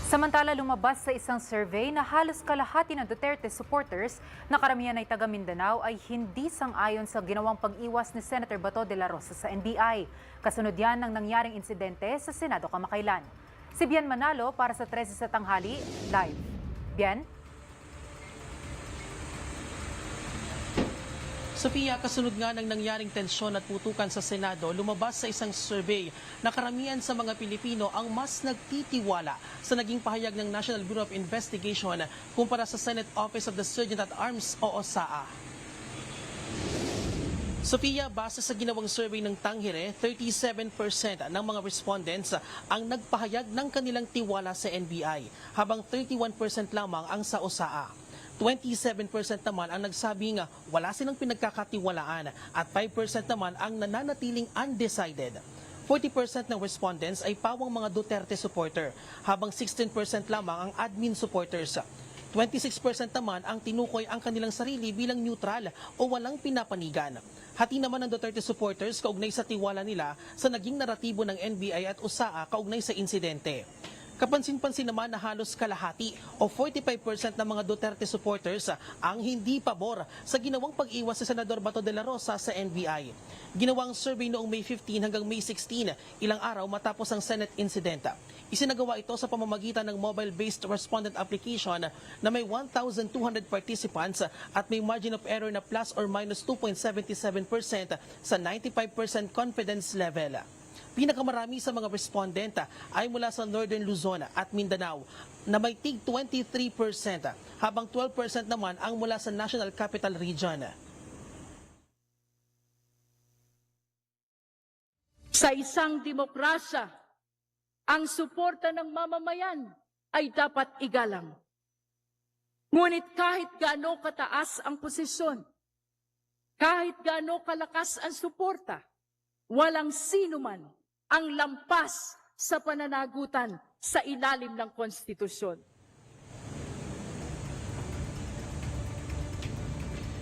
Samantala, lumabas sa isang survey na halos kalahati ng Duterte supporters na karamihan ay taga Mindanao ay hindi sang-ayon sa ginawang pag-iwas ni Senator Bato de la Rosa sa NBI. Kasunod yan ng nangyaring insidente sa Senado kamakailan. Si Bian Manalo para sa 13 sa tanghali, live. Bian? Sofia, kasunod nga ng nangyaring tensyon at putukan sa Senado, lumabas sa isang survey na karamihan sa mga Pilipino ang mas nagtitiwala sa naging pahayag ng National Bureau of Investigation kumpara sa Senate Office of the Sergeant at Arms o OSAA. Sofia, base sa ginawang survey ng Tanghire, 37% ng mga respondents ang nagpahayag ng kanilang tiwala sa NBI, habang 31% lamang ang sa OSAA. 27% naman ang nagsabing wala silang pinagkakatiwalaan at 5% naman ang nananatiling undecided. 40% ng respondents ay pawang mga Duterte supporter, habang 16% lamang ang admin supporters. 26% naman ang tinukoy ang kanilang sarili bilang neutral o walang pinapanigan. Hati naman ng Duterte supporters kaugnay sa tiwala nila sa naging naratibo ng NBI at OSAA kaugnay sa insidente. Kapansin-pansin naman na halos kalahati o 45% ng mga Duterte supporters ang hindi pabor sa ginawang pag-iwas sa Senador Bato de la Rosa sa NBI. Ginawang survey noong May 15 hanggang May 16, ilang araw matapos ang Senate incident. Isinagawa ito sa pamamagitan ng mobile-based respondent application na may 1,200 participants at may margin of error na plus or minus 2.77% sa 95% confidence level. Pinakamarami sa mga respondent ay mula sa Northern Luzon at Mindanao na may tig 23%, habang 12% naman ang mula sa National Capital Region. Sa isang demokrasya, ang suporta ng mamamayan ay dapat igalang. Ngunit kahit gaano kataas ang posisyon, kahit gaano kalakas ang suporta, walang sino man ang lampas sa pananagutan sa ilalim ng konstitusyon.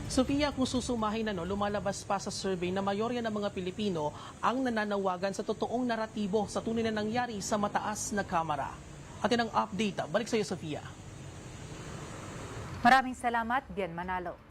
Sofia, kung susumahin lumalabas pa sa survey na mayorya ng mga Pilipino ang nananawagan sa totoong naratibo sa tunay na nangyari sa mataas na kamara. Atin ang update. Balik sa iyo, Sofia. Maraming salamat, Bian Manalo.